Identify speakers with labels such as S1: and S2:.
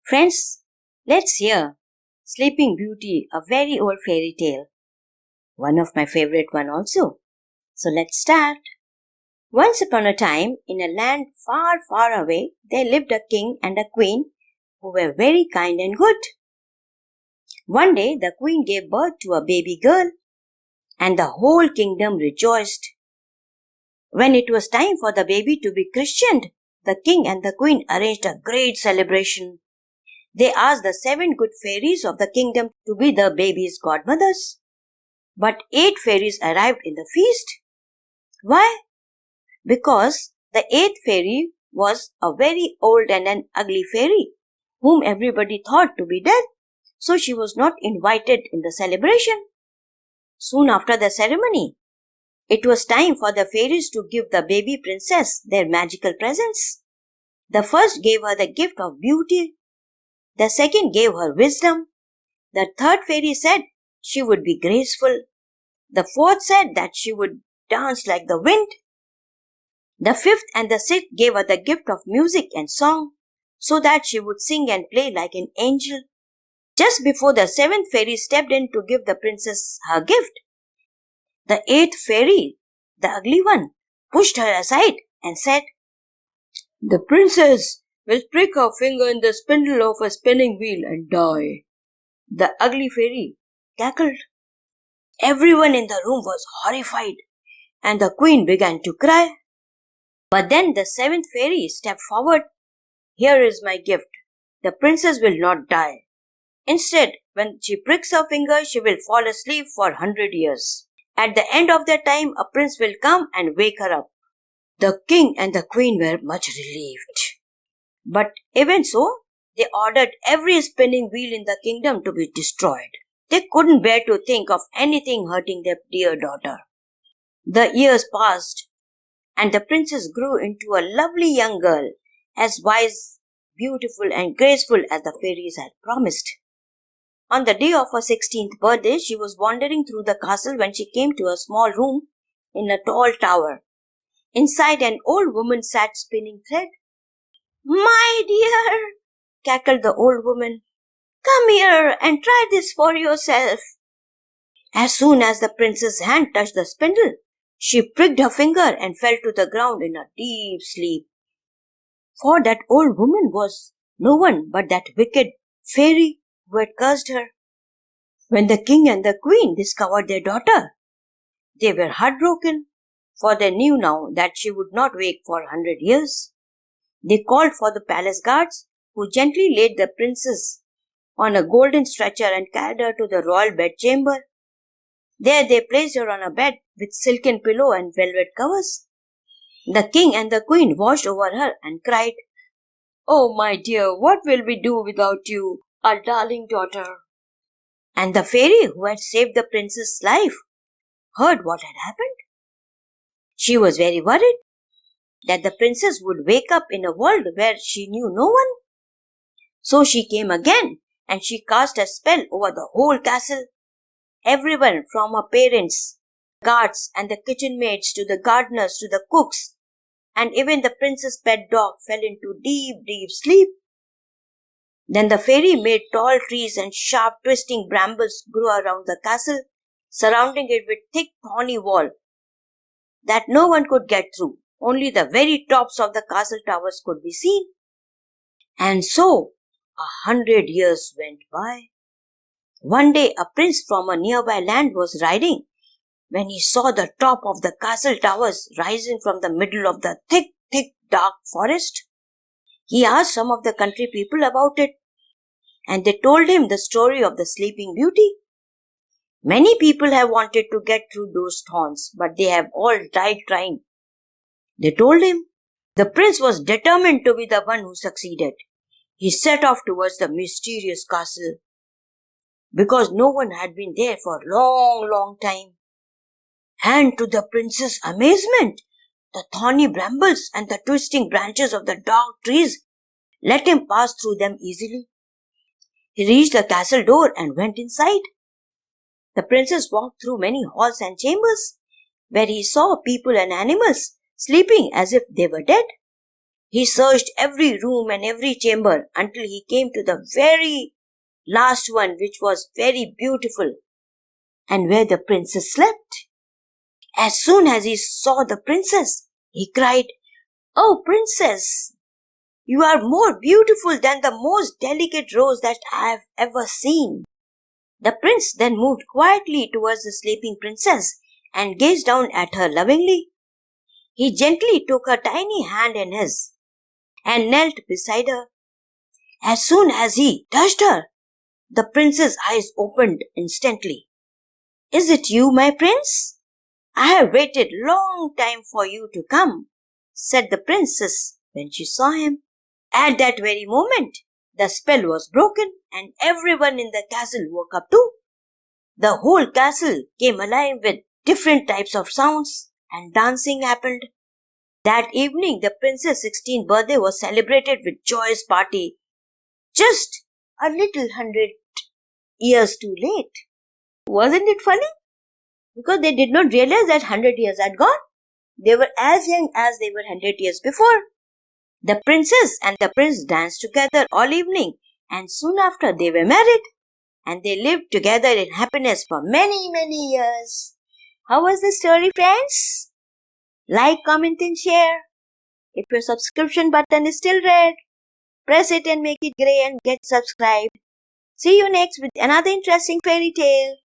S1: Friends, let's hear Sleeping Beauty, a very old fairy tale. One of my favorite one also. So let's start. Once upon a time, in a land far, far away, there lived a king and a queen who were very kind and good. One day, the queen gave birth to a baby girl, and the whole kingdom rejoiced. When it was time for the baby to be christened, the king and the queen arranged a great celebration. They asked the 7 good fairies of the kingdom to be the baby's godmothers. But 8 fairies arrived in the feast. Why? Because the 8th fairy was a very old and an ugly fairy, whom everybody thought to be dead, so she was not invited in the celebration. Soon after the ceremony, it was time for the fairies to give the baby princess their magical presents. The first gave her the gift of beauty. The second gave her wisdom. The third fairy said she would be graceful. The fourth said that she would dance like the wind. The fifth and the sixth gave her the gift of music and song, so that she would sing and play like an angel. Just before the 7th fairy stepped in to give the princess her gift, the 8th fairy, the ugly one, pushed her aside and said, "The princess will prick her finger in the spindle of a spinning wheel and die." The ugly fairy cackled. Everyone in the room was horrified, and the queen began to cry. But then the 7th fairy stepped forward. "Here is my gift. The princess will not die. Instead, when she pricks her finger, she will fall asleep for 100 years. At the end of that time, a prince will come and wake her up." The king and the queen were much relieved. But even so, they ordered every spinning wheel in the kingdom to be destroyed. They couldn't bear to think of anything hurting their dear daughter. The years passed, and the princess grew into a lovely young girl, as wise, beautiful, and graceful as the fairies had promised. On the day of her 16th birthday, she was wandering through the castle when she came to a small room in a tall tower. Inside, an old woman sat spinning thread. "My dear," cackled the old woman, "come here and try this for yourself." As soon as the princess's hand touched the spindle, she pricked her finger and fell to the ground in a deep sleep. For that old woman was no one but that wicked fairy who had cursed her. When the king and the queen discovered their daughter, they were heartbroken, for they knew now that she would not wake for 100 years. They called for the palace guards, who gently laid the princess on a golden stretcher and carried her to the royal bedchamber. There they placed her on a bed with silken pillow and velvet covers. The king and the queen watched over her and cried, "Oh, my dear, what will we do without you, our darling daughter?" And the fairy who had saved the princess's life heard what had happened. She was very worried that the princess would wake up in a world where she knew no one. So she came again, and she cast a spell over the whole castle. Everyone from her parents, guards and the kitchen maids to the gardeners to the cooks, and even the princess' pet dog fell into deep, deep sleep. Then the fairy made tall trees and sharp twisting brambles grow around the castle, surrounding it with thick thorny wall that no one could get through. Only the very tops of the castle towers could be seen. And so 100 years went by. One day a prince from a nearby land was riding when he saw the top of the castle towers rising from the middle of the thick, dark forest. He asked some of the country people about it, and they told him the story of the Sleeping Beauty. Many people have wanted to get through those thorns, but they have all died trying. They told him. The prince was determined to be the one who succeeded. He set off towards the mysterious castle, because no one had been there for a long, long time. And to the prince's amazement, the thorny brambles and the twisting branches of the dark trees let him pass through them easily. He reached the castle door and went inside. The princess walked through many halls and chambers, where he saw people and animals sleeping as if they were dead. He searched every room and every chamber until he came to the very last one, which was very beautiful and where the princess slept. As soon as he saw the princess, he cried, "Oh, princess, you are more beautiful than the most delicate rose that I have ever seen." The prince then moved quietly towards the sleeping princess and gazed down at her lovingly. He gently took her tiny hand in his and knelt beside her. As soon as he touched her, the prince's eyes opened instantly. "Is it you, my prince? I have waited long time for you to come," said the princess when she saw him. At that very moment, the spell was broken and everyone in the castle woke up too. The whole castle came alive with different types of sounds and dancing happened. That evening, the prince's 16th birthday was celebrated with joyous party, just a little 100 years too late. Wasn't it funny? Because they did not realize that 100 years had gone. They were as young as they were 100 years before. The princess and the prince danced together all evening, and soon after they were married, and they lived together in happiness for many, many years. How was the story, friends? Like, comment and share. If your subscription button is still red, press it and make it grey and get subscribed. See you next with another interesting fairy tale.